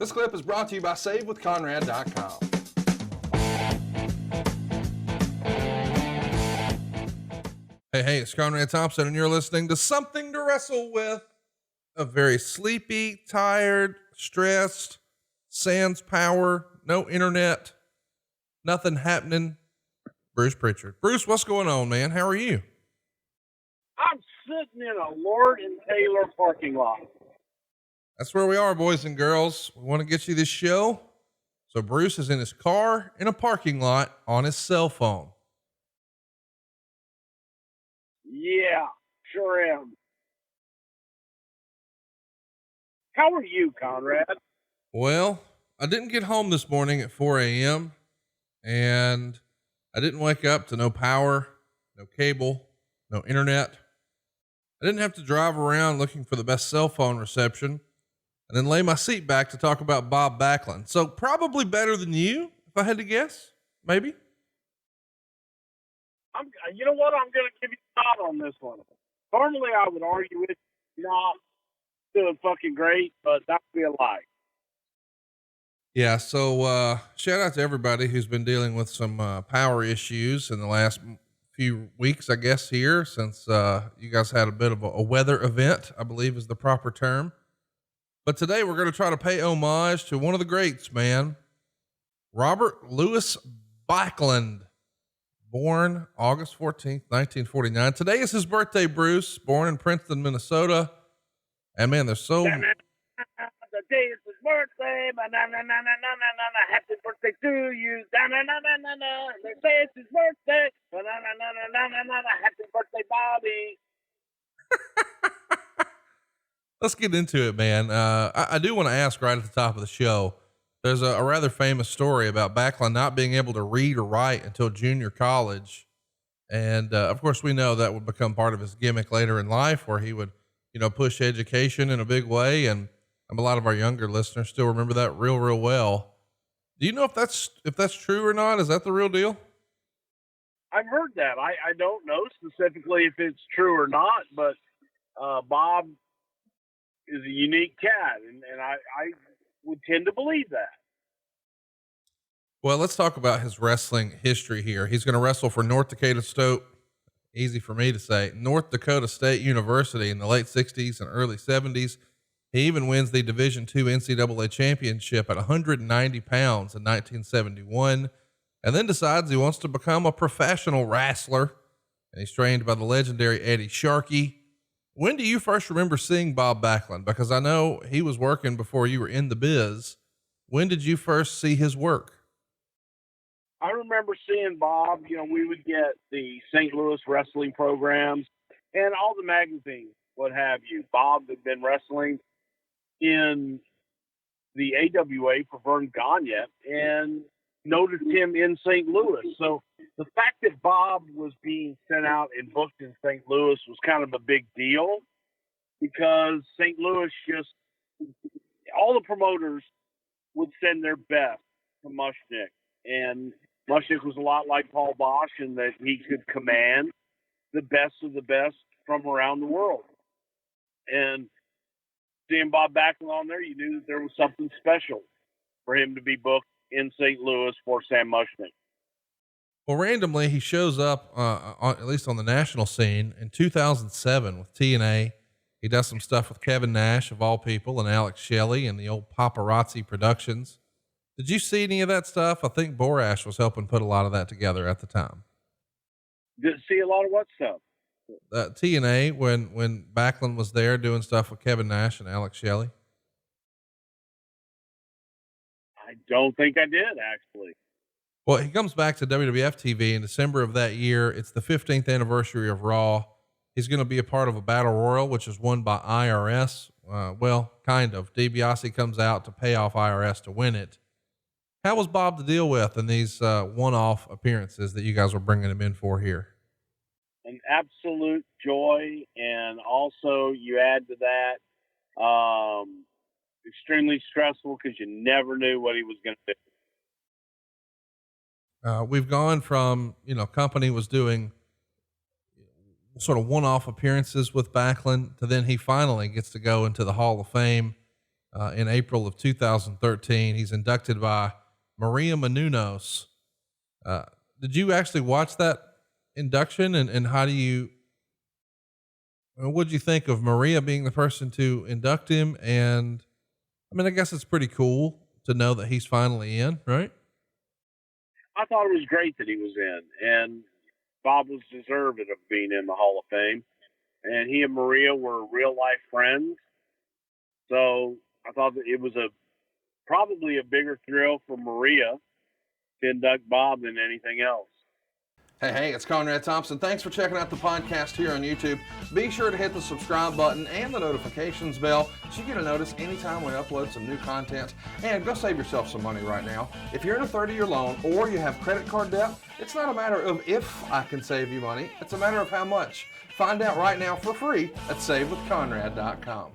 This clip is brought to you by SaveWithConrad.com. Hey, it's Conrad Thompson, and you're listening to Something to Wrestle With. A very sleepy, tired, stressed, sans power, no internet, nothing happening. Bruce Prichard. Bruce, what's going on, man? How are you? I'm sitting in a Lord and Taylor parking lot. That's where we are, boys and girls. We want to get you this show. So Bruce is in his car in a parking lot on his cell phone. Yeah, sure am. How are you, Conrad? Well, I didn't get home this morning at 4 a.m. and I didn't wake up to no power, no cable, no internet. I didn't have to drive around looking for the best cell phone reception and then lay my seat back to talk about Bob Backlund. So probably better than you, if I had to guess, maybe. You know what? I'm going to give you a shot on this one. Normally I would argue with you not doing fucking great, but that would be a lie. Yeah. So, shout out to everybody who's been dealing with some, power issues in the last few weeks, I guess, here, since, you guys had a bit of a weather event, I believe is the proper term. But today we're going to try to pay homage to one of the greats, man. Robert Louis Backlund, born August 14th, 1949. Today is his birthday, Bruce, born in Princeton, Minnesota. And man, there's so... The day is his birthday. Happy birthday to you. The day is his birthday. Happy birthday, Bobby. Let's get into it, man. I do want to ask right at the top of the show. There's a rather famous story about Backlund not being able to read or write until junior college. And, of course we know that would become part of his gimmick later in life where he would, push education in a big way. And a lot of our younger listeners still remember that real, real well. Do you know if that's true or not? Is that the real deal? I've heard that. I don't know specifically if it's true or not, but, Bob is a unique cat, and I would tend to believe that. Well, let's talk about his wrestling history here. He's going to wrestle for North Dakota State, easy for me to say, North Dakota State University in the late 60s and early 70s. He even wins the Division II NCAA championship at 190 pounds in 1971, and then decides he wants to become a professional wrestler. And he's trained by the legendary Eddie Sharkey. When do you first remember seeing Bob Backlund? Because I know he was working before you were in the biz. When did you first see his work? I remember seeing Bob, we would get the St. Louis wrestling programs and all the magazines, what have you. Bob had been wrestling in the AWA for Vern Gagne and noticed him in St. Louis. So the fact that Bob was being sent out and booked in St. Louis was kind of a big deal because St. Louis all the promoters would send their best to Mushnick. And Mushnick was a lot like Paul Bosch in that he could command the best of the best from around the world. And seeing Bob Backlund on there, you knew that there was something special for him to be booked in St. Louis for Sam Mushnick. Well, randomly he shows up, at least on the national scene in 2007 with TNA. He does some stuff with Kevin Nash of all people and Alex Shelley and the old Paparazzi Productions. Did you see any of that stuff? I think Borash was helping put a lot of that together at the time. Did see a lot of what stuff? TNA when Backlund was there doing stuff with Kevin Nash and Alex Shelley. I don't think I did, actually. Well, he comes back to WWF TV in December of that year. It's the 15th anniversary of Raw. He's going to be a part of a battle royal, which is won by IRS. Well, kind of. DiBiase comes out to pay off IRS to win it. How was Bob to deal with in these one-off appearances that you guys were bringing him in for here? An absolute joy. And also you add to that, extremely stressful because you never knew what he was going to do. We've gone from, company was doing sort of one-off appearances with Backlund to then he finally gets to go into the Hall of Fame. in April of 2013. He's inducted by Maria Menounos. Did you actually watch that induction, and how do you, what did you think of Maria being the person to induct him? And I mean, I guess it's pretty cool to know that he's finally in, right? I thought it was great that he was in, and Bob was deserving of being in the Hall of Fame. And he and Maria were real life friends. So I thought that it was probably a bigger thrill for Maria to induct Bob than anything else. Hey, it's Conrad Thompson. Thanks for checking out the podcast here on YouTube. Be sure to hit the subscribe button and the notifications bell so you get a notice anytime we upload some new content. And go save yourself some money right now. If you're in a 30-year loan or you have credit card debt, it's not a matter of if I can save you money. It's a matter of how much. Find out right now for free at SaveWithConrad.com.